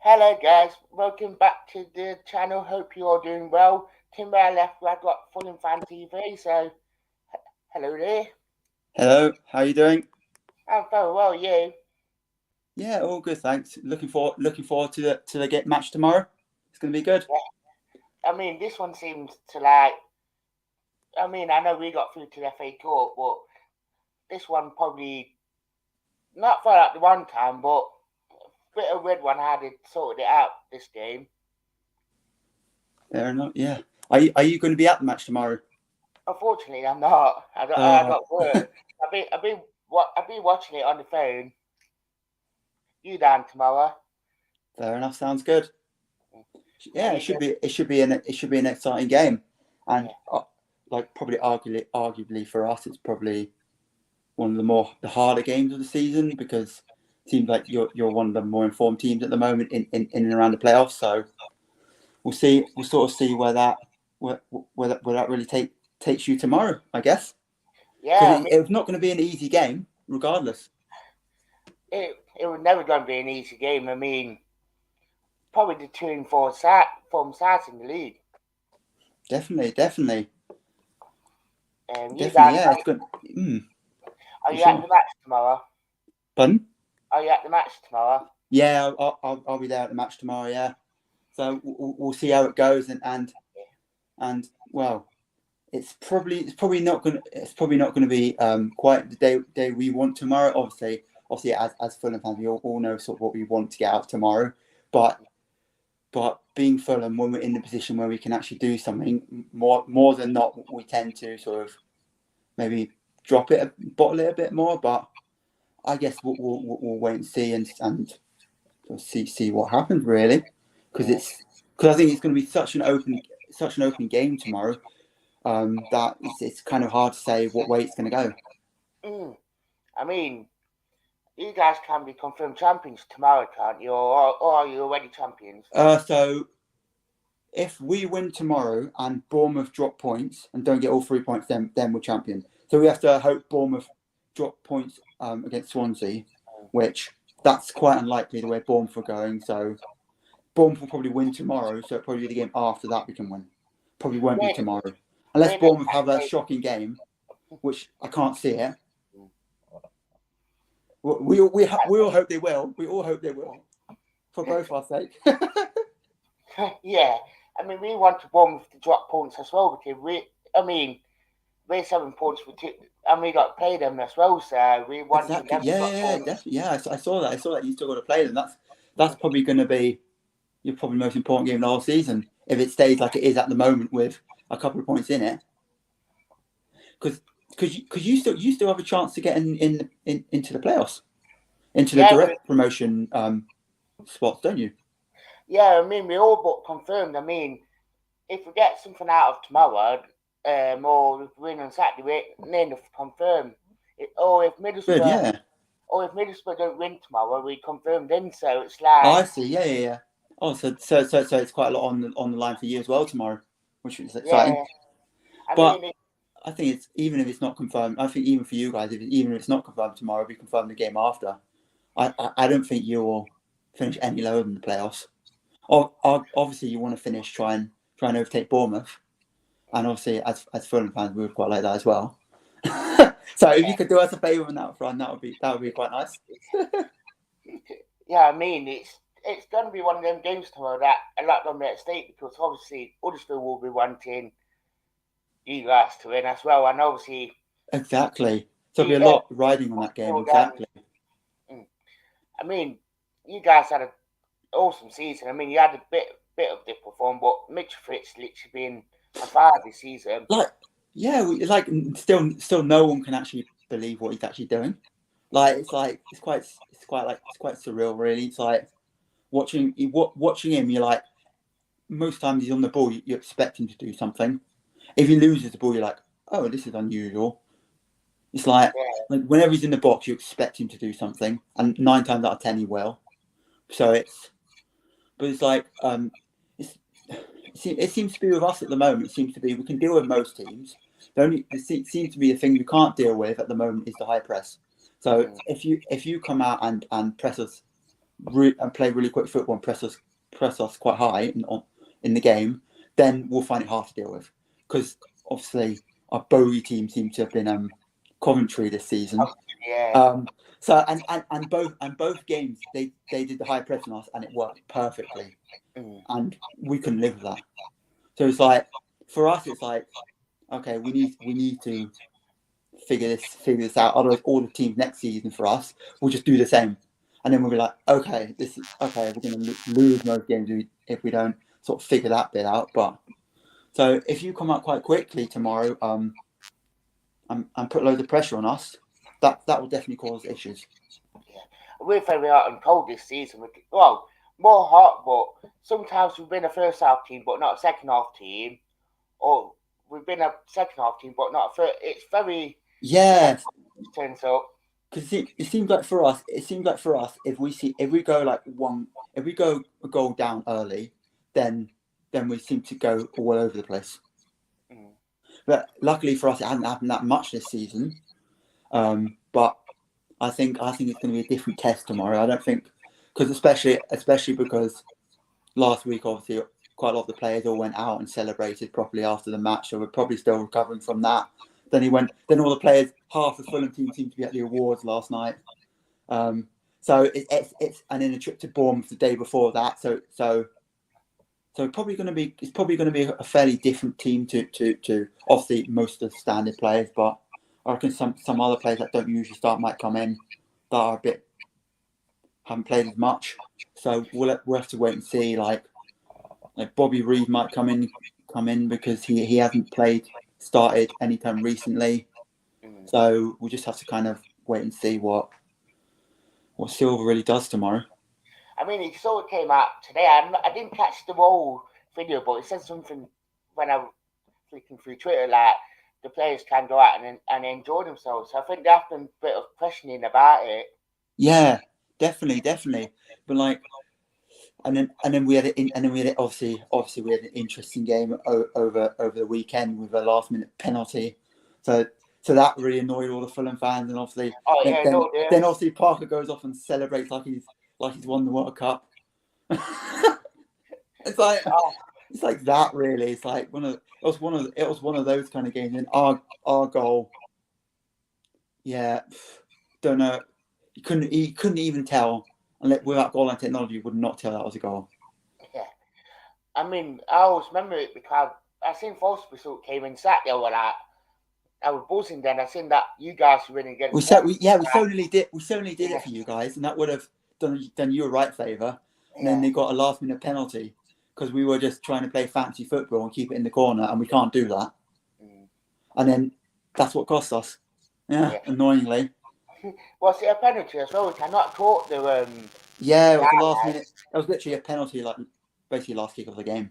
Hello guys, welcome back to the channel. Hope you're all doing well. To my left, I've got Fulham Fan TV. So, hello there. Hello, how are you doing? I'm very well. You? Yeah, all good, thanks. Looking forward to the get match tomorrow. It's going to be good. This one seems to like. I know we got through to the FA Cup, but this one probably not far out the one time, but a bit of red one had it sorted it out this game. Fair enough. Yeah. Are you going to be at the match tomorrow? Unfortunately, I'm not. I Oh, got work. I've been watching it on the phone. You down tomorrow? fair enough. Sounds good. Are Yeah, it you? should be. It should be an exciting game, and Yeah. like probably arguably for us, it's probably one of the harder games of the season because it seems like you're one of the more informed teams at the moment in and around the playoffs. So we'll see. We'll sort of see where that really takes you tomorrow, I guess. Because Yeah, it's not going to be an easy game, regardless. it was never going to be an easy game. Probably the two and form sides in the league. Definitely, definitely, You definitely. guys, Yeah, it's good. Mm, are for you at sure. the match tomorrow? Pardon? Are you at the match tomorrow? Yeah, I'll be there at the match tomorrow. Yeah, so we'll see how it goes, and well, it's probably not gonna be quite the day we want tomorrow. Obviously, as Fulham fans, we all know sort of what we want to get out tomorrow, but being Fulham, when we're in the position where we can actually do something more than not, we tend to sort of maybe bottle it a bit more. But I guess we'll wait and see and see what happens really, because Yeah. I think it's going to be such an open game tomorrow, that it's kind of hard to say what way it's going to go. Mm. I mean, you guys can be confirmed champions tomorrow, can't you? Or are you already champions? So if we win tomorrow and Bournemouth drop points and don't get all 3 points, then we're champion. So we have to hope Bournemouth drop points against Swansea, which that's quite unlikely the way Bournemouth are going. So Bournemouth will probably win tomorrow. So it'll probably be the game after that we can win. Probably won't be We're, tomorrow unless we're not Bournemouth have a shocking game, which I can't see it. We all hope they will. We all hope they will, for both our sake. yeah. We want to Bournemouth to drop points as well because we're 7 points for two. And we got to play them as well, so we want to Exactly. them to Yeah, drop yeah, yeah, points. definitely. Yeah, I saw that. I saw that you still got to play them. That's probably going to be your probably most important game of the whole season if it stays like it is at the moment with a couple of points in it. Because you still have a chance to get into the playoffs, into the Yeah, direct promotion spots, don't you? yeah. We all but confirmed. If we get something out of tomorrow, or if we win on Saturday, we're near enough to confirm. Good. Yeah. Or if Middlesbrough don't win tomorrow, we confirmed in. So it's Oh, like, I see. Yeah, yeah, yeah. Oh, so it's quite a lot on the line for you as well tomorrow, which is exciting. yeah. I But mean, it, I think it's even if it's not confirmed. I think even for you guys, even if it's not confirmed tomorrow, we confirm the game after. I don't think you'll finish any lower than the playoffs. Obviously, you want to finish try and overtake Bournemouth, and obviously as Fulham fans, we would quite like that as well. So if you could do us a favour on that front, that would be quite nice. yeah. It's going to be one of them games tomorrow that a lot going to be at stake because obviously Huddersfield will be wanting you guys to win as well, and obviously Exactly. So there'll the be a lot riding on that game. Huddersfield and Exactly. mm, I mean, you guys had an awesome season. You had a bit of dip form, but Mitch Fritz literally been on fire this season. Like, yeah, still no one can actually believe what he's actually doing. It's quite surreal, really. It's like watching him. You're like, most times he's on the ball, you expect him to do something. If he loses the ball, you're like, oh, this is unusual. It's Yeah, like whenever he's in the box, you expect him to do something, and 9 times out of 10 he will. So but it's like it's, it seems to be with us at the moment. It seems to be we can deal with most teams. It seems to be the thing we can't deal with at the moment is the high press. So mm, if you come out and press us and play really quick football and press us quite high in the game, then we'll find it hard to deal with. Because obviously our bogey team seems to have been Coventry this season. Yeah. So both games they did the high press on us and it worked perfectly, and we couldn't live with that. So it's like for us, it's like okay, we need to figure this out. Otherwise, all the teams next season for us will just do the same, and then we'll be like, okay, this is okay. We're going to lose most games if we don't sort of figure that bit out. But so if you come out quite quickly tomorrow, and put loads of pressure on us, that will definitely cause issues. Yeah. We're very hot and cold this season. Well, more hot, but sometimes we've been a first half team, but not a second half team, or we've been a second half team, but not a first. It's very turns up. Because it seems like for us, if we go a goal down early, then we seem to go all over the place. But luckily for us, it hasn't happened that much this season. But I think it's going to be a different test tomorrow. I don't think because especially because last week obviously quite a lot of the players all went out and celebrated properly after the match, so we're probably still recovering from that. Then all the players, half the Fulham team seemed to be at the awards last night. So it's and then a trip to Bournemouth the day before that. So it's probably going to be a fairly different team to obviously most of the standard players, but I reckon some other players that don't usually start might come in that are haven't played as much. So we'll have to wait and see. Like Bobby Reed might come in because he hasn't started anytime recently. So we'll just have to kind of wait and see what Silva really does tomorrow. I mean, it sort of came out today. I didn't catch the whole video, but it said something when I was flicking through Twitter, like the players can go out and enjoy themselves. So I think they have a bit of questioning about it. Yeah, definitely. But like, and then we had obviously we had an interesting game over the weekend with a last minute penalty. So that really annoyed all the Fulham fans, and obviously then obviously Parker goes off and celebrates like he's won the World Cup. It's like that really. It's like it was one of those kind of games. And our goal, yeah, don't know. He couldn't even tell, and without goal line technology, you would not tell that was a goal. Yeah, I mean, I always remember it because I seen False result came in Saturday. I was buzzing then. I seen that you guys were winning against. We certainly did it for you guys, and that would have done you a right favour. And then they got a last minute penalty because we were just trying to play fancy football and keep it in the corner, and we can't do that. And then that's what cost us. Yeah. Annoyingly. Was it a penalty as well? We cannot caught the. Yeah, it was the last minute. It was literally a penalty, like basically last kick of the game.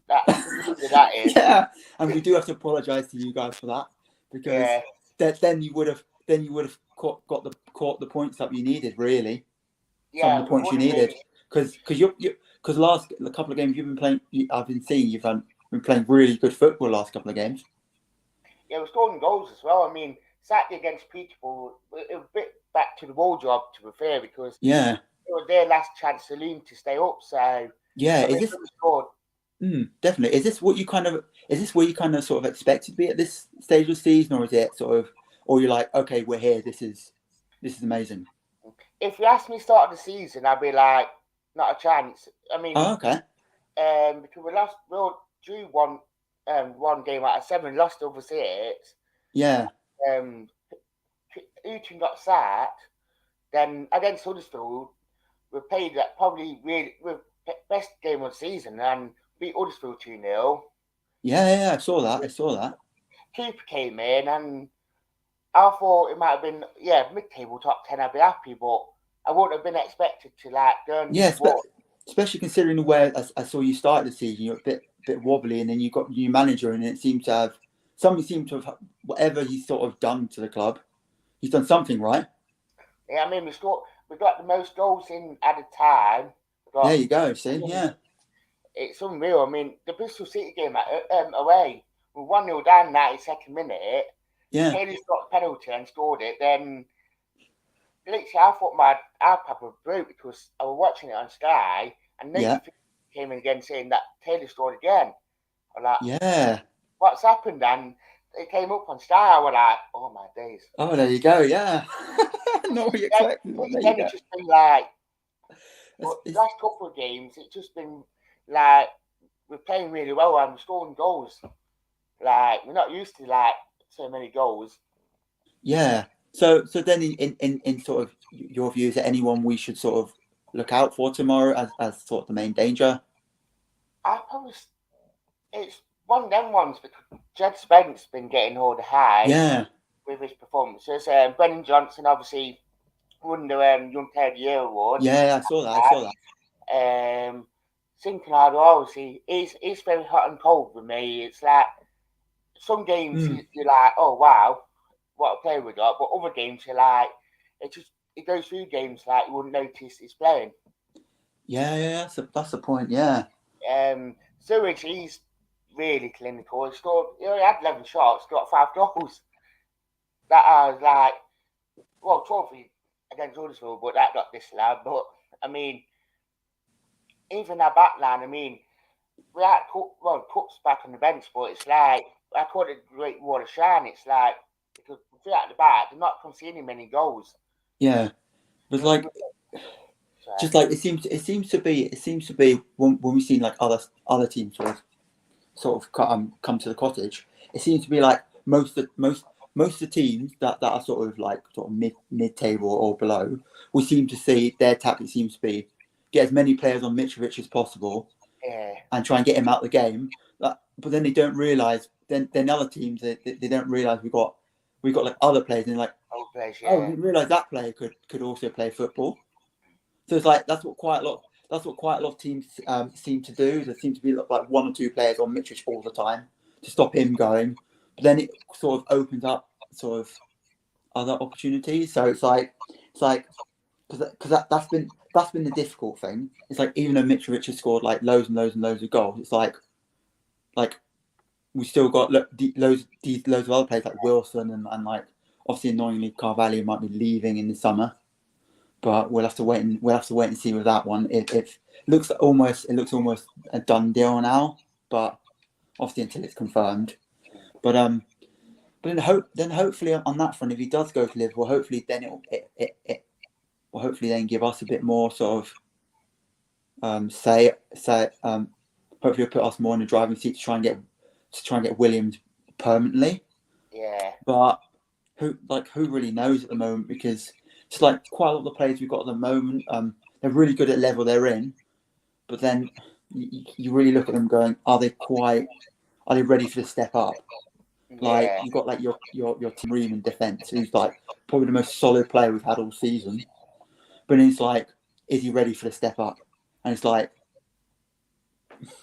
That is. Yeah, and we do have to apologise to you guys for that because then you would have caught the points that you needed really. Some of the points you needed because last a couple of games you've been playing. I've been seeing you've been playing really good football last couple of games. Yeah, we're scoring goals as well. I mean, Saturday against Peterborough, it was a bit back to the wall job to be fair because it was their last chance to stay up. So is this scored? Definitely. Is this what you kind of sort of expected to be at this stage of the season, or is it sort of, or you're like, okay, we're here. This is amazing. If you asked me start of the season, I'd be like, not a chance. I mean, okay. Because we drew one game out of 7, lost over 6. Yeah. Utin got sacked. Then against Huddersfield, we played that probably really best game of the season and beat Huddersfield 2-0. Yeah, I saw that. Keeper came in and I thought it might have been mid-table top 10. I'd be happy, but I wouldn't have been expected to go. Yeah, especially considering where I saw you started the season, you're a bit wobbly, and then you got new manager, and it seemed to have whatever he's sort of done to the club, he's done something right. Yeah, I mean we got the most goals in at a time. There you go. See, yeah. It's unreal. I mean, the Bristol City game away, we 1-0 down 92nd minute. Yeah. Haley's got a penalty and scored it. Then literally, I thought my iPad would broke because I was watching it on Sky and Yeah, notification came in again saying that Taylor scored again. I'm like, yeah. what's happened? And it came up on Sky. I was like, oh my days. Oh, there you go. Yeah, not what you Then, expected, but there you then go. it's just been like, but It's, last couple of games, it's just been like we're playing really well and we're scoring goals. Like we're not used to like so many goals. yeah. So then in sort of your view, is there anyone we should sort of look out for tomorrow as sort of the main danger? I probably it's one of them ones because Jed Spence been getting all the hype Yeah, with his performances. Brennan Johnson obviously won the Young Player of the Year award. yeah. I saw that. I saw that. Sinkinard obviously is very hot and cold with me. It's like some games Mm. you're like, oh wow, what a player we got, but other games you're like, it goes through games like you wouldn't notice he's playing. Yeah, yeah. That's the point. Yeah, Zurich, he's really clinical. He scored, he only had 11 shots, got 5 goals. That I was like, well, trophy against Huddersfield, but that got disallowed. But I mean, even our back line, I mean, we had Cook's back on the bench, but it's like I call it great water shine. It's like because we at the back, they're not conceding many goals. yeah. It was like just like it seems to be when we've seen like other teams sort of come to the cottage. It seems to be like most of the teams that are sort of mid table or below. We seem to see their tactic seems to be get as many players on Mitrovic as possible Yeah, and try and get him out of the game. But then they don't realise. Then other teams they don't realise we got like other players and they're like, old players. oh, we Yeah, didn't realise that player could also play football. So it's like that's what quite a lot of teams seem to do. There seems to be like one or two players on Mitrovic all the time to stop him going. But then it sort of opens up sort of other opportunities. So it's like because that's been the difficult thing. It's like even though Mitrovic has scored like loads and loads and loads of goals, it's like we still got loads of other players like Wilson and like obviously annoyingly Carvalho might be leaving in the summer, but we'll have to wait and see with that one. It looks almost a done deal now, but obviously until it's confirmed. But then hopefully on that front, if he does go to Liverpool, hopefully then it will hopefully then give us a bit more sort of say hopefully it'll put us more in the driving seat to try and get Williams permanently. yeah. But who really knows at the moment, because it's like quite a lot of the players we've got at the moment, they're really good at level they're in, but then you really look at them going, are they ready for the step up? Like Yeah, you've got like your Tim Ream in defence, who's like probably the most solid player we've had all season. But it's like, is he ready for the step up? And it's like,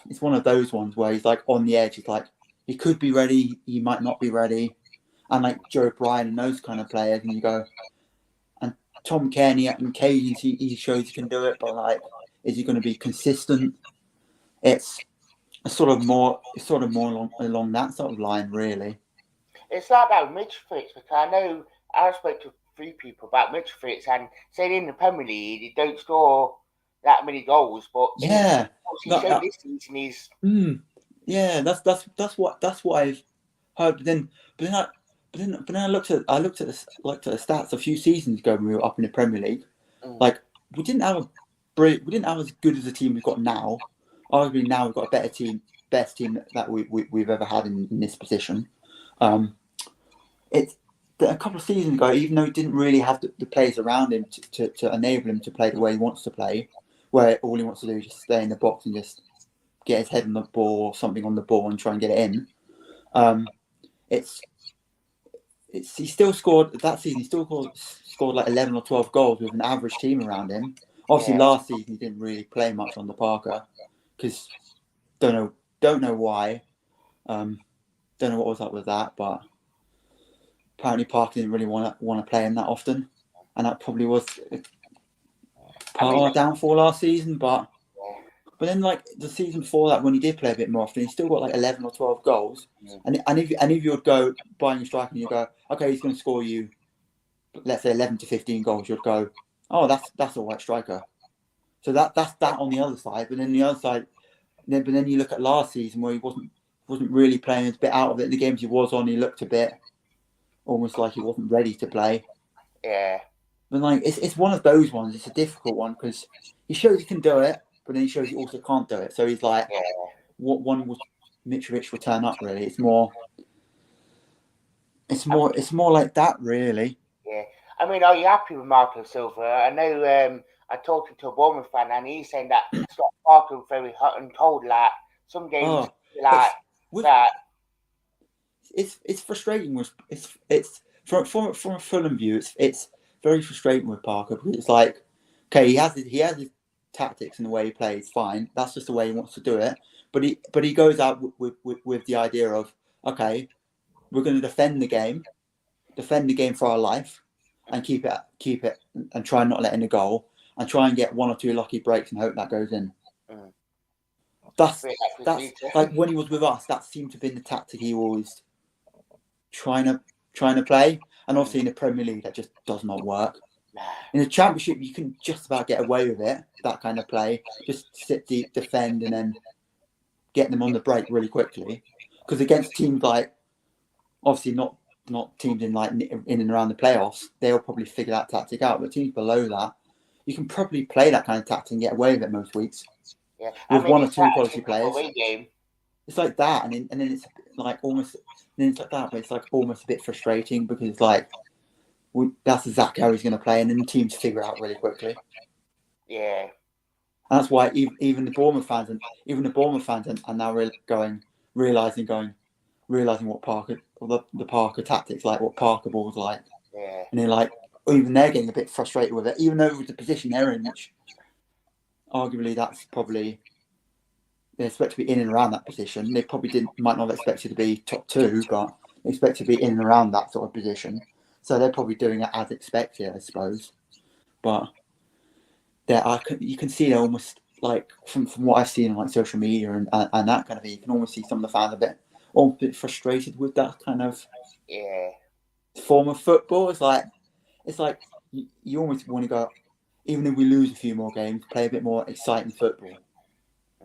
it's one of those ones where he's like on the edge. It's like he could be ready, he might not be ready. And like Joe Bryan and those kind of players, and you go, and Tom Cairney and occasions he shows he can do it, but like, is he going to be consistent? It's more along that sort of line, really. it's like that with Mitrovic because I know I spoke to 3 people about Mitrovic and said in the Premier League he don't score that many goals, but in the Yeah, goals he showed this season he's yeah. That's what I've heard. But then I looked at the stats a few seasons ago when we were up in the Premier League. Like we didn't have as good as the team we've got now. Arguably now we've got a best team that we've ever had in this position. It's a couple of seasons ago, even though he didn't really have the players around him to enable him to play the way he wants to play, where all he wants to do is just stay in the box and just get his head on the ball or something on the ball and try and get it in. He still scored that season. He still scored like 11 or 12 goals with an average team around him. Obviously, yeah. last season he didn't really play much on the Parker because don't know why. Don't know what was up with that, but apparently Parker didn't really want to play him that often, and that probably was part of our downfall last season. But then like the season before that, when he did play a bit more often, he still got like 11 or 12 goals. And if you would go buying a striker and you go, okay, he's going to score you let's say 11 to 15 goals, you'd go, oh, that's all right striker. So that's that on the other side. But then the other side, but then you look at last season where he wasn't really playing, a bit out of it. The games he was on, he looked a bit almost like he wasn't ready to play. Yeah. But like it's one of those ones. It's a difficult one because he shows he can do it, but then he shows he also can't do it. So he's like, what one will Mitrovic will turn up? Really, it's more like that, really. Yeah. I mean, are you happy with Marco Silva? I know I talked to a Bournemouth fan and he's saying that Scott Parker was very hot and cold. Like some games, like that. It's frustrating with it's from a Fulham view. It's very frustrating with Parker because it's like, okay, he has his tactics and the way he plays. Fine, that's just the way he wants to do it. But he goes out with the idea of, okay, we're going to defend the game for our life, and keep it, and try not let in a goal, and try and get one or two lucky breaks and hope that goes in. Mm. That's like when he was with us. That seemed to have been the tactic he always trying to play. And obviously in the Premier League, that just does not work. In the Championship, you can just about get away with it. That kind of play, just sit deep, defend, and then get them on the break really quickly. Because against teams like, obviously not teams in and around the playoffs, they'll probably figure that tactic out. But teams below that, you can probably play that kind of tactic and get away with it most weeks. Yeah. With one or two quality players. Game. It's like that, and then it's like almost, then it's like that, but it's like almost a bit frustrating because it's like, that's exactly how he's going to play, and then the teams figure it out really quickly. Yeah. And that's why even the Bournemouth fans are now realizing what Parker, the Parker tactics like, what Parker ball's like. Yeah. And they're like, even they're getting a bit frustrated with it, even though with the position they're in, which arguably that's probably, they expect to be in and around that position. They probably might not have expected to be top two, but they expect to be in and around that sort of position. So they're probably doing it as expected, I suppose. But you can see they're almost like, from what I've seen on like social media and that kind of thing, you can almost see some of the fans a bit frustrated with that kind of form of football. It's like you almost want to go, even if we lose a few more games, play a bit more exciting football,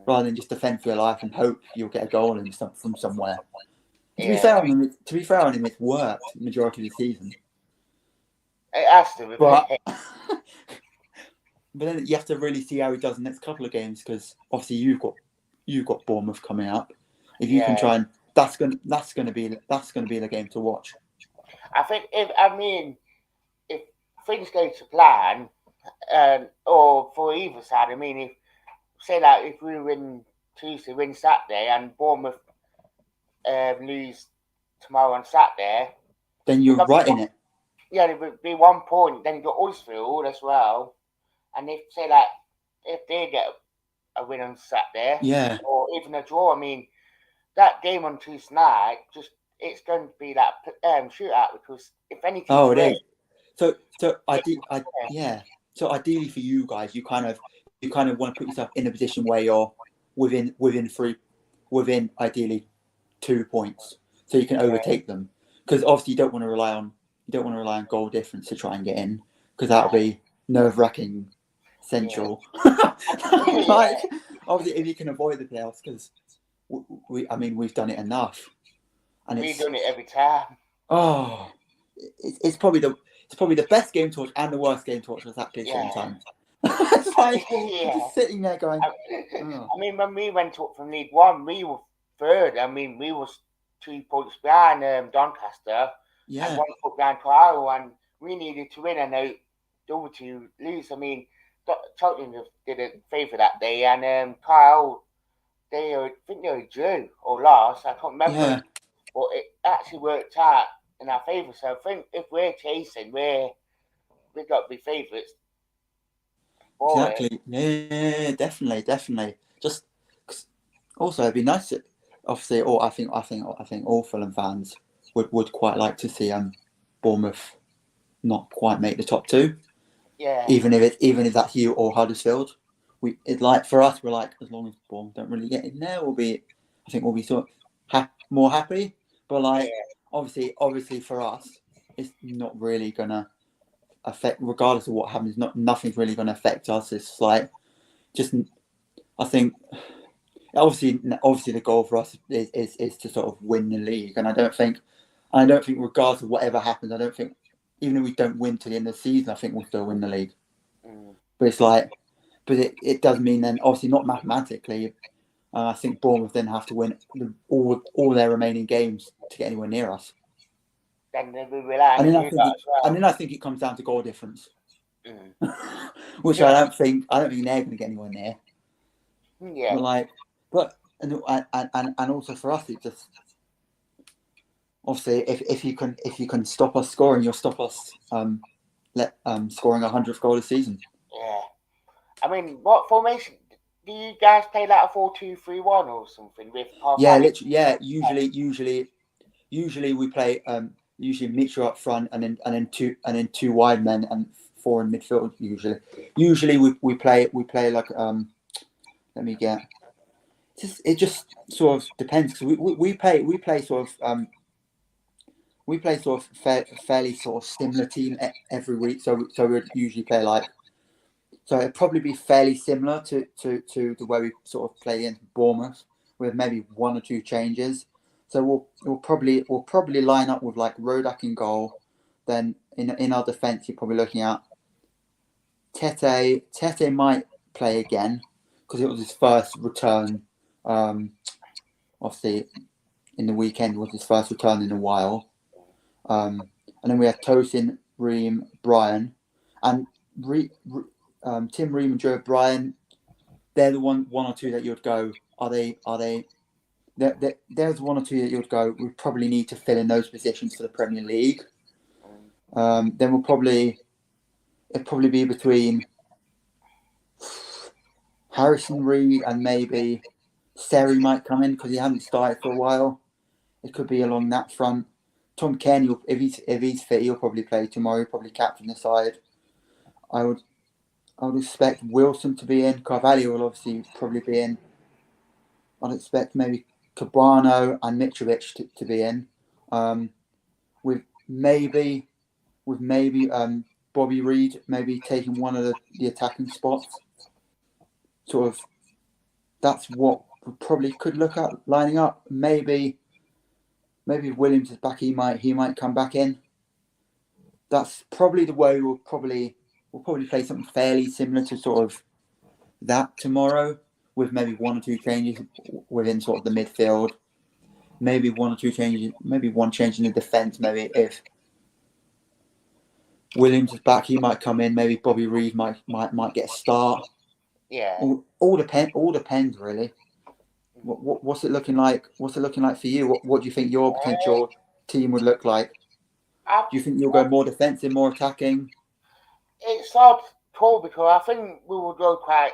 rather than just defend for your life and hope you'll get a goal in from somewhere. To be fair on him, it's worked the majority of the season. It has to, but then you have to really see how he does the next couple of games, because obviously you've got Bournemouth coming up. If you can try and that's going to be the game to watch. I think if things go to plan, or for either side, I mean, if we win Tuesday, win Saturday, and Bournemouth lose tomorrow on Saturday, then you're right in it. Yeah, it would be 1 point. Then you got Huddersfield as well, and if they get a win on Saturday, or even a draw, I mean, that game on Tuesday night, it's going to be that shootout, because if any team it is. So ideally for you guys, you kind of want to put yourself in a position where you're within ideally 2 points, so you can overtake them, because obviously you don't want to rely on goal difference to try and get in, because that'll be nerve-wracking essential. Like, obviously if you can avoid the playoffs, because we've done it enough, and we've done it every time. Oh, it's probably the best game to watch and the worst game to watch at that same time. It's like just sitting there going. I mean, when we went up from League One, we were third. I mean, we was 2 points behind Doncaster, and 1 point behind Carlisle, and we needed to win, and the other two lose. I mean, Tottenham did a favour that day, and Carlisle, I think they were drew or lost. I can't remember. Yeah. But it actually worked out in our favour. So I think if we're chasing, we've got to be favourites. Exactly. Yeah, definitely. Just also, it'd be nice to, obviously, or I think all Fulham fans would quite like to see Bournemouth not quite make the top two. Yeah. Even if that's you or Huddersfield, for us, we're like, as long as Bournemouth don't really get in there, we'll be sort of more happy. But obviously for us, it's not really gonna affect, regardless of what happens. Nothing's really going to affect us. It's like just I think obviously the goal for us is to sort of win the league, and I don't think regardless of whatever happens, I don't think even if we don't win to the end of the season, I think we'll still win the league. But it's like, but it does mean then obviously not mathematically. I think Bournemouth then have to win all their remaining games to get anywhere near us. Then we rely on And then you lot as well. and then I think it comes down to goal difference, which Yeah. I don't think they're going to get anywhere near. Yeah. But like, and also for us, it just obviously if you can stop us scoring, you'll stop us scoring 100th goal this season. Yeah. I mean, what formation do you guys play? Like a 4-2-3-1 or something with half? Yeah, literally. Yeah, usually we play usually Mitchell up front and then two wide men and four in midfield. Usually we play like let me get. It just sort of depends because we play sort of fairly sort of similar team every week. So we'd usually play like. So it'd probably be fairly similar to the way we sort of play against Bournemouth, with maybe one or two changes. So we'll probably line up with like Rodak in goal. Then in our defence, you're probably looking at Tete. Tete might play again because it was his first return. Obviously, in the weekend was his first return in a while. And then we have Tosin, Ream, Brian, and Tim Ream and Joe Bryan. They're the one or two that you'd go. Are they? There's one or two that you'd go. We probably need to fill in those positions for the Premier League. Then it'd probably be between Harrison Reed and maybe Seri might come in because he hasn't started for a while. It could be along that front. Tom Kenny, if he's fit, he'll probably play tomorrow. He'll probably captain the side. I would expect Wilson to be in. Carvalho will obviously probably be in. I'd expect maybe Cabano and Mitrovic to be in. With maybe Bobby Reed maybe taking one of the attacking spots. Sort of, that's what we probably could look at lining up. Maybe if Williams is back, he might come back in. That's probably the way we'll probably play something fairly similar to sort of that tomorrow, with maybe one or two changes within sort of the midfield. Maybe one or two changes, maybe one change in the defence. Maybe if Williams is back, he might come in. Maybe Bobby Reed might get a start. Yeah. All depends really. What's it looking like? What's it looking like for you? What do you think your potential team would look like? Do you think you'll go more defensive, more attacking? It's hard to call because I think we will go quite.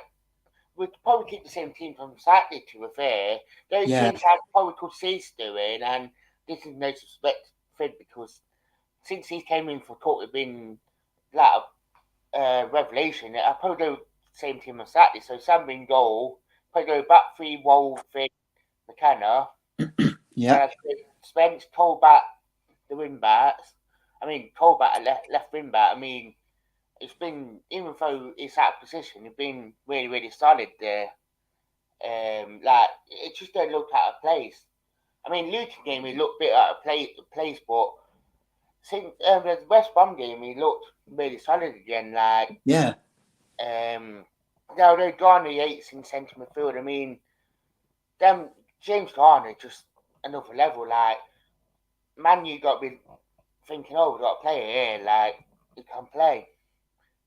We'd probably keep the same team from Saturday, to be fair. Those Yeah. things I probably could see doing, and this is no suspect Fred because since he came in for talk, it's been like a revelation. I probably go same team on Saturday. So Sam in goal, probably go back three, Wall, Fred, McKenna. Yeah. Spence, Colback, the wing backs. I mean, Colback, left wing back. I mean, it's been, even though it's out of position, it's been really, really solid there. Like, it just don't look out of place. I mean, Luton game, he looked a bit out of place, but since the West Brom game, he looked really solid again. Like, yeah. Now, they're Garner, Yates in centre midfield. I mean, them James Garner just another level. Like, man, you got to be thinking, oh, we've got a player here. Like, he can play.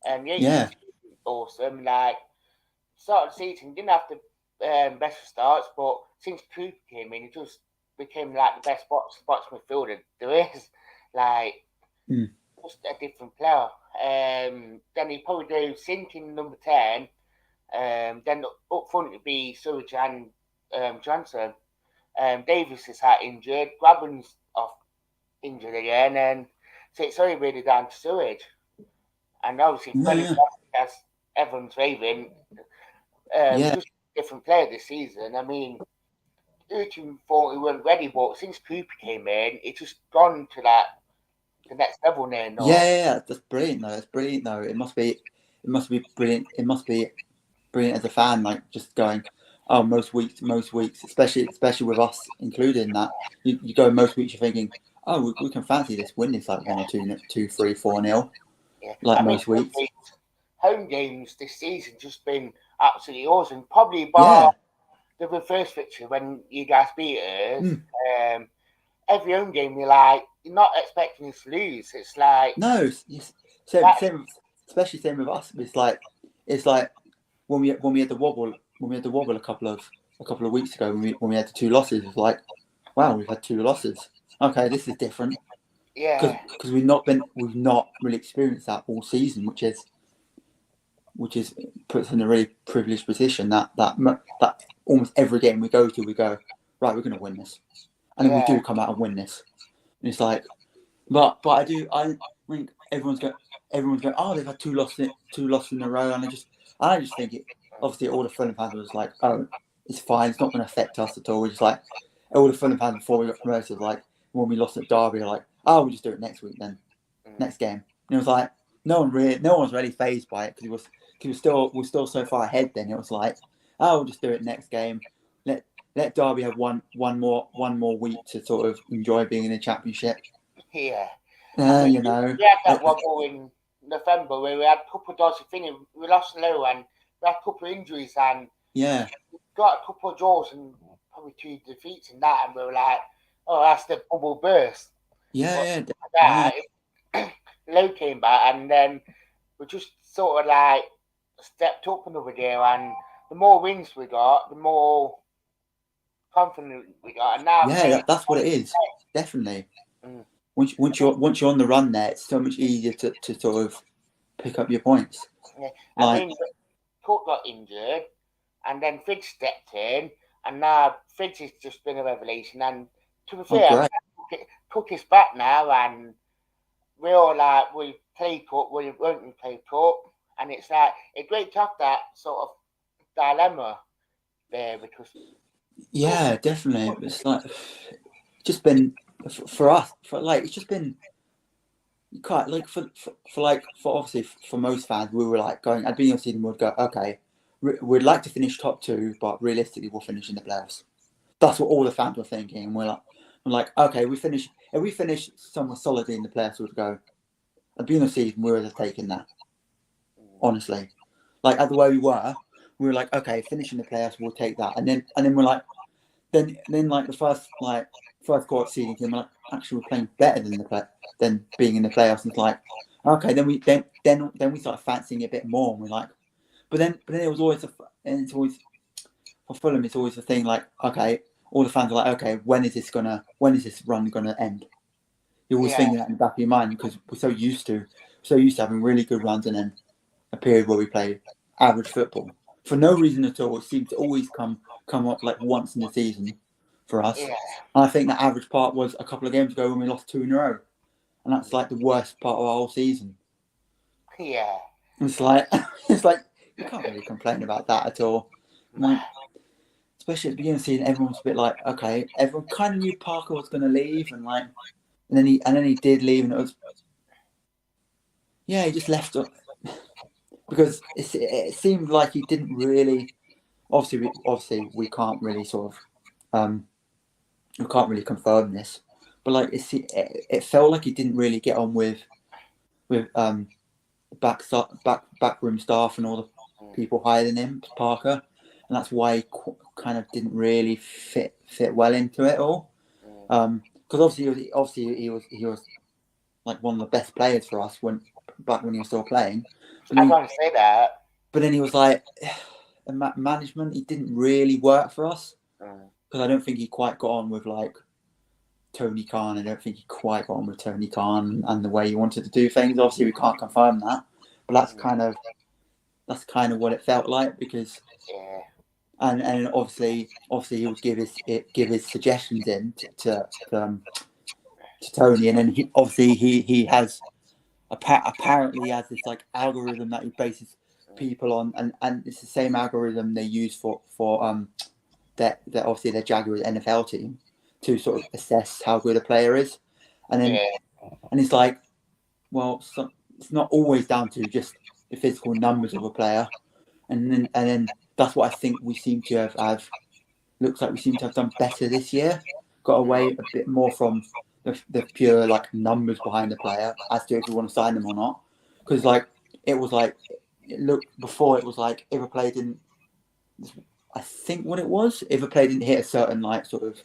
Yates is awesome. Like, started the season, didn't have the best starts, but since Cooper came in, he just became like the best box midfielder there is. Like, just a different player. Then he probably do sinking number 10. Then up front would be Surge and Johnson. Davis is injured. Grabban's off injured again, and so it's only really down to Surge. And obviously, as Evans Raven, just a different player this season. I mean, Luton thought he weren't ready, but since Cooper came in, it's just gone to that the next level now. No? Yeah, that's brilliant though. That's brilliant though. It must be brilliant. It must be brilliant as a fan, like just going, oh, most weeks, especially with us included in that, you go most weeks you're thinking, oh, we can fancy this win this like 1 or 2, 3, 4-0, Yeah, like I mean, most weeks. home games this season just been absolutely awesome. Probably bar Yeah. the first victory when you guys beat us. Mm. Every home game you're not expecting us to lose. It's like No, same, especially same with us. It's like when we had the wobble a couple of weeks ago when we had the 2 losses. It's like, wow, we've had 2 losses. Okay, this is different because yeah, we've not really experienced that all season, which is puts us in a really privileged position that almost every game we go, right, we're going to win this, and then we do come out and win this. And it's like, but I think everyone's going, oh, they've had 2 losses in a row, and I just think it. Obviously, all the Fulham fans was like, oh, it's fine, it's not going to affect us at all. We're just like, all the Fulham fans before we got promoted, like when we lost at Derby, like, oh, we'll just do it next week then, next game. And it was like, no one was really phased by it because we're still so far ahead. Then it was like, oh, we'll just do it next game. Let Derby have one more week to sort of enjoy being in the Championship. yeah. I mean, You know, we had that wobble in November where we had a couple of dodgy things. We lost low and we had a couple of injuries and yeah, got a couple of draws and probably 2 defeats in that, and we were like, oh, that's the bubble burst. yeah, But yeah, that, low came back, and then we just sort of like stepped up another gear, and the more wins we got, the more confident we got, and now yeah. That's what it is, definitely. Mm. Once you're on the run there, it's so much easier to sort of pick up your points. Yeah. I Like, mean, Cook got injured, and then Fidge stepped in, and now Fidge has just been a revelation. And to be oh, fair, great. Cook is back now, and we're all like, we play Cook, we won't play Cook, and it's like it's great to have that sort of dilemma there because Yeah, definitely. It's like just been for us, for like it's just been quite like for obviously for most fans, we were like going at the beginning of the season, we'd go, okay, we'd like to finish top 2, but realistically, we'll finish in the playoffs. That's what all the fans were thinking, and we're like, okay, if we finish somewhere solidly in the playoffs, we'd go. At the beginning of the season, we were just taking that. Honestly, like at the way we were like, okay, finishing the playoffs, we'll take that, and then we're like, then like the first quarter season came, like actually we're playing better than being in the playoffs. And it's like, okay, then we started fancying it a bit more, and we're like, but then it was always and it's always for Fulham, it's always the thing like, okay, all the fans are like, okay, when is this run gonna end? You're always thinking that in the back of your mind because we're so used to having really good runs and then a period where we play average football for no reason at all. It seems to always come up like once in the season for us. yeah, And I think the average part was a couple of games ago when we lost 2 in a row, and that's like the worst part of our whole season. yeah. It's like you can't really complain about that at all. Like, especially at the beginning of the season, everyone's a bit like, okay, everyone kind of knew Parker was going to leave, and then he did leave, and it was he just left because it seemed like he didn't really. Obviously, we can't really sort of we can't really confirm this, but like it felt like he didn't really get on with backroom staff and all the people higher than him, Parker, and that's why he kind of didn't really fit well into it all. Because obviously he was like one of the best players for us back when he was still playing. I don't say that. But then he was like, management, he didn't really work for us because I don't think he quite got on with like Tony Khan. I don't think he quite got on with Tony Khan and the way he wanted to do things. Obviously, we can't confirm that, but that's kind of what it felt like because. And obviously he would give his suggestions in to Tony, and then he has apparently has this like algorithm that he bases people on, and it's the same algorithm they use for that obviously their Jaguars NFL team to sort of assess how good a player is, and then And it's like, well, it's not always down to just the physical numbers of a player. And then that's what I think we seem to have looks like we seem to have done better this year. Got away a bit more from the pure like numbers behind the player as to if we want to sign them or not. Because like it looked before it was like if a player didn't, I think what it was, if a player didn't hit a certain like sort of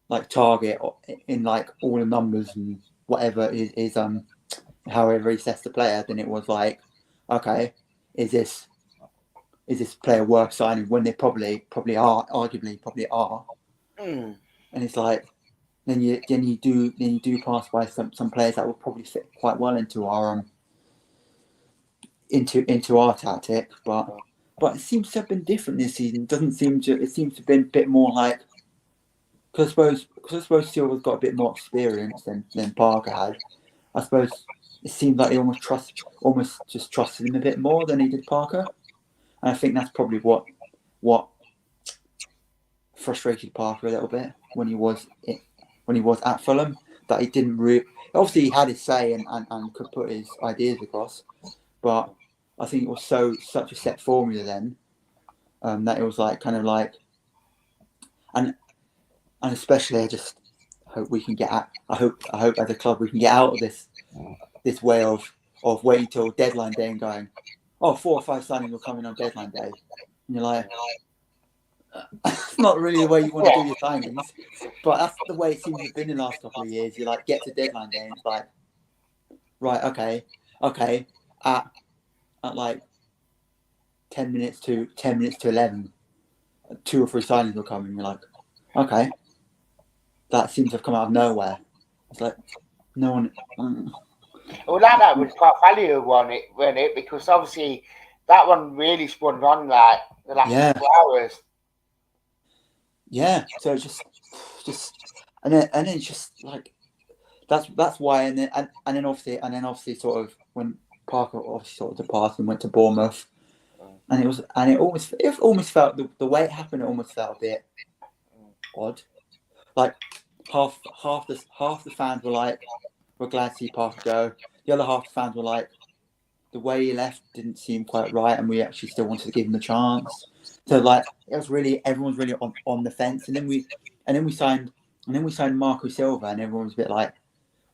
like target in like all the numbers and whatever is however he sets the player, then it was like, okay, is this player worth signing when they probably are, arguably probably are. Mm. And it's like then you do pass by some players that will probably fit quite well into our into our tactic, but it seems to have been different this season. It seems to have been a bit more like because I suppose Silva's got a bit more experience than Parker had. I suppose it seems like he almost just trusted him a bit more than he did Parker. And I think that's probably what frustrated Parker a little bit when he was at Fulham, that he didn't really. Obviously, he had his say and could put his ideas across, but I think it was such a set formula then that it was like kind of like, and especially I just hope we can get out. I hope as a club we can get out of this way of waiting till deadline day and going, oh, 4 or 5 signings will come in on deadline day, and you're like. It's not really the way you want to do your signings, but that's the way it seems to have been in the last couple of years. You like get to deadline day and it's like, right, okay, at like 10 minutes to 11, 2 or 3 signings will come, and you're like, okay, that seems to have come out of nowhere. It's like no one. Well, that was quite valuable on it, wasn't it? Because obviously that one really spun on like the last Yeah. 2 hours. Yeah, so just and then it's just like that's why and then obviously sort of when Parker obviously sort of departed and went to Bournemouth, and it almost felt the way it happened, it almost felt a bit odd. Like half the fans were glad to see Parker go. The other half the fans were like, the way he left didn't seem quite right, and we actually still wanted to give him a chance. So like it was really everyone's really on the fence, and then we signed Marco Silva, and everyone was a bit like,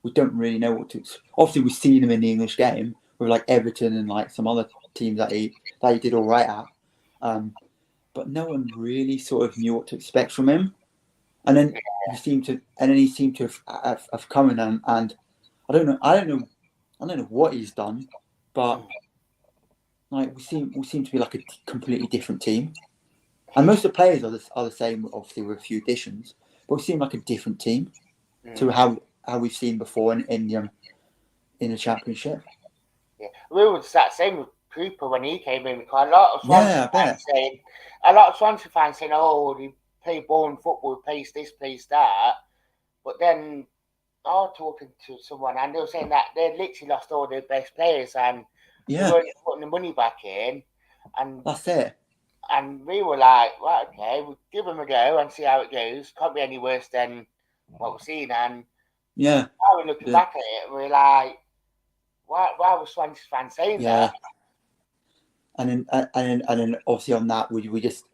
we don't really know what to. Obviously, we've seen him in the English game with like Everton and like some other teams that he did all right at, but no one really sort of knew what to expect from him. And then he seemed to have come in and I don't know what he's done, but like we seem to be like a completely different team. And most of the players are the same, obviously with a few additions, but we seem like a different team to how we've seen before in the Championship. Yeah, we was that same with Cooper when he came in. Because a lot of Swansea fans saying, "Oh, he play boring football, plays this, plays that," but then I was talking to someone and they were saying that they literally lost all their best players and they weren't putting the money back in, and that's it. And we were like, right, okay, we'll give them a go and see how it goes. Can't be any worse than what we've seen. And now we're looking back at it, we're like, why was Swansea fans saying that? And then obviously on that we just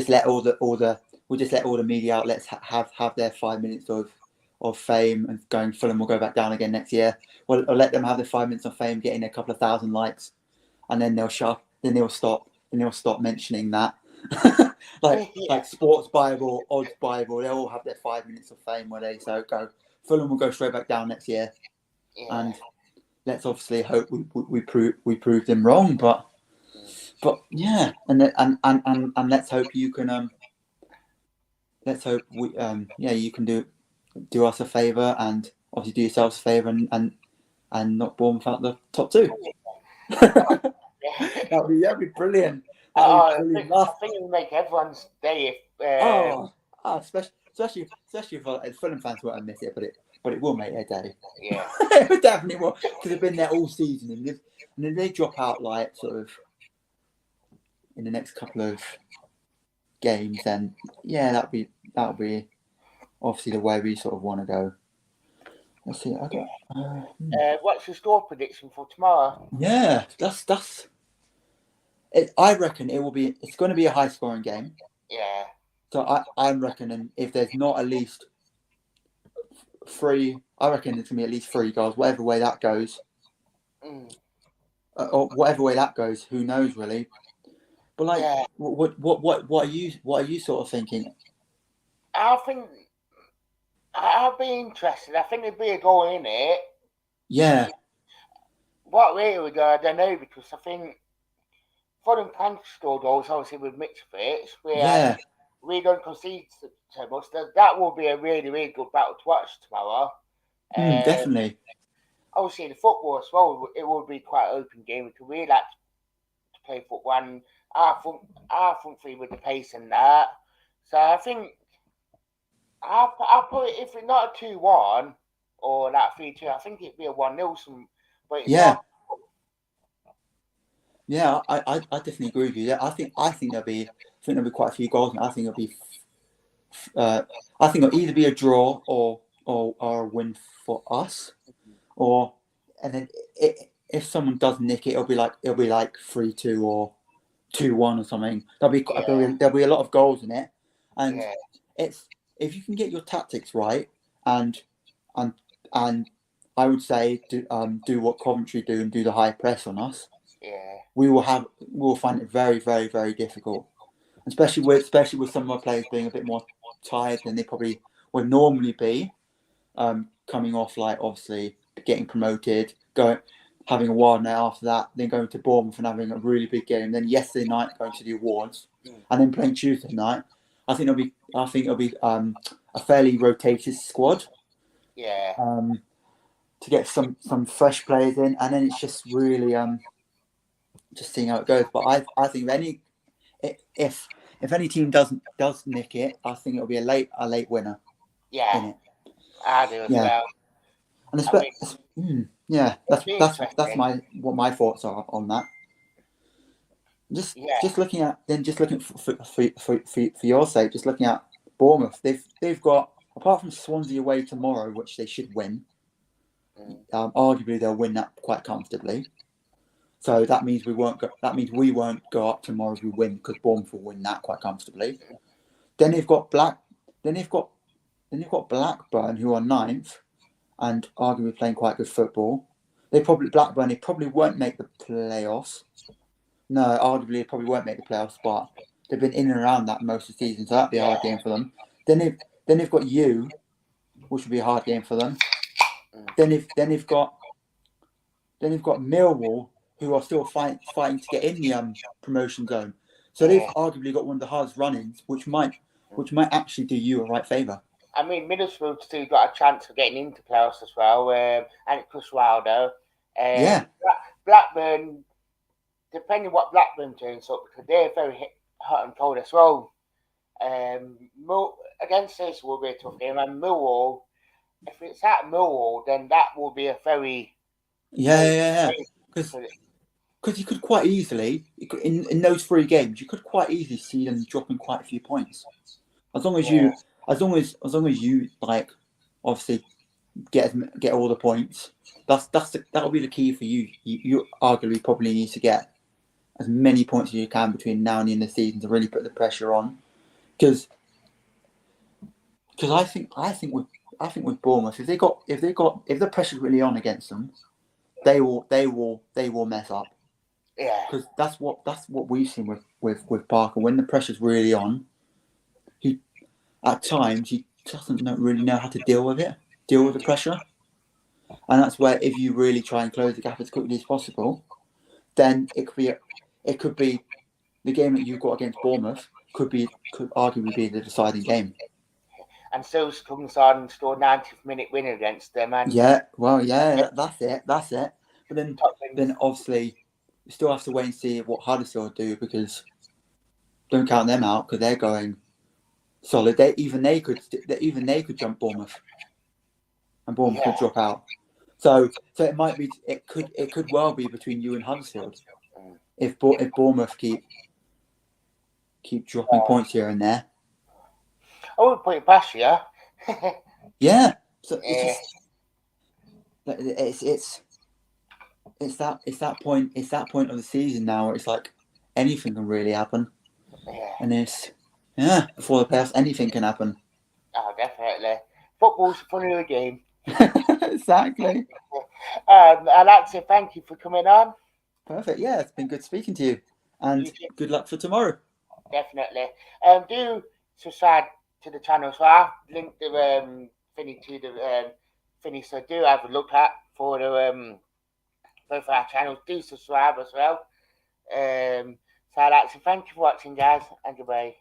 let all the media outlets have their 5 minutes of fame and going Fulham will go back down again next year. Well, I'll let them have their 5 minutes of fame, getting a couple of thousand likes, and then they'll stop mentioning that. like Sports Bible, Odds Bible, they all have their 5 minutes of fame where they go Fulham will go straight back down next year, and let's obviously hope we prove them wrong, but yeah, and let's hope you can let's hope you can do us a favour and obviously do yourselves a favour and knock Bournemouth out the top 2. That'd be brilliant. I think it would make everyone's day if especially for Fulham fans won't admit it, but it will make their day. Yeah. It definitely will, because they've been there all season, and then they drop out like sort of in the next couple of games, then that'll be obviously the way we sort of want to go. Let's see. I don't. What's your score prediction for tomorrow? Yeah, that's. I reckon it will be. It's going to be a high scoring game. Yeah. So I'm reckoning if there's not at least three, I reckon it's gonna be at least 3 goals, whatever way that goes, Mm. or whatever way that goes. Who knows really? But like, Yeah. what are you sort of thinking? I think I'll be interested. I think there'd be a goal in it. Yeah, What way we go, I don't know, because I think Fulham can score goals, obviously, with Mitrovic, whereas yeah, we don't concede so much. That will be a really, really good battle to watch tomorrow. definitely. Obviously, the football as well, it will be quite an open game. We can really like to play football, and our front three with the pace and that. So I think I'll put it, if it's not a 2-1 or like 3-2, I think it'd be a 1-0. But it's Yeah, not. yeah, I definitely agree with you. Yeah, I think there'll be quite a few goals. And uh, I think it'll either be a draw or a win for us, or and then if someone does nick it, it'll be like 3-2 or 2-1 or something. Yeah, There'll be a lot of goals in it, and yeah, it's if you can get your tactics right and and and I would say do what Coventry do and do the high press on us. yeah, We'll find it very very very difficult, especially with some of our players being a bit more tired than they probably would normally be. Coming off like obviously getting promoted, having a wild night after that, then going to Bournemouth and having a really big game, then yesterday night going to the awards, mm, and then playing Tuesday night. I think it'll be a fairly rotated squad yeah, to get some fresh players in, and then it's just really just seeing how it goes. But I think if any team does nick it, I think it'll be a late winner yeah. in it. I do as Yeah. well. And I mean, yeah, it'd be that's interesting. my what my thoughts are on that. Yeah, Just looking for your sake, just looking at Bournemouth. They've got, apart from Swansea away tomorrow, which they should win. mm, Arguably they'll win that quite comfortably. So that means we won't go up tomorrow if we win, because Bournemouth will win that quite comfortably. Then they've got then they've got Blackburn, who are ninth and arguably playing quite good football. They probably won't make the playoffs. No, arguably they probably won't make the playoffs, but they've been in and around that most of the season, so that'd be a yeah, hard game for them. Then they've got you, which would be a hard game for them. mm, Then they've got Millwall, who are still fighting to get in the promotion zone. So they've yeah. arguably got one of the hardest run-ins, Mm. which might actually do you a right favour. I mean, Middlesbrough still got a chance of getting into playoffs as well, and plus Wilder. Yeah, Blackburn, depending what Blackburn turns up, because they're very hot and cold as well. Against this will be a tough game, and Millwall, if it's at Millwall, then that will be a very, very, yeah. very Because you could quite easily, in those 3 games, you could quite easily see them dropping quite a few points. As long as yeah, you, as long as you like, obviously get all the points. That'll be the key for you. You arguably probably need to get as many points as you can between now and the end of the season to really put the pressure on. Because I think with Bournemouth, if the pressure's really on against them, they will mess up. yeah, Because that's what we've seen with Parker. When the pressure's really on, he at times he doesn't really know how to deal with the pressure, and that's where if you really try and close the gap as quickly as possible, then it could be the game that you've got against Bournemouth could arguably be the deciding game. and so comes on and scored 90th minute winner against them, and Yeah, well, yeah, that's it. But Tottenham's then obviously you still have to wait and see what Huddersfield do, because don't count them out, because they're going solid. They could jump Bournemouth, and Bournemouth yeah, could drop out. So it could well be between you and Huddersfield mm, if Bournemouth keep dropping points here and there. I would put it past you. Yeah. So Yeah, it's that point of the season now where it's like anything can really happen, Yeah. and before the playoffs anything can happen. Oh, definitely. Football's a funny game. Exactly. I'd like to thank you for coming on. Perfect. Yeah, it's been good speaking to you, You and too, good luck for tomorrow. definitely. Do subscribe to the channel. So I've linked the thingy to the thingy. So do have a look at for the both our channels. Do subscribe as well. So I'd like to thank you for watching, guys, and goodbye.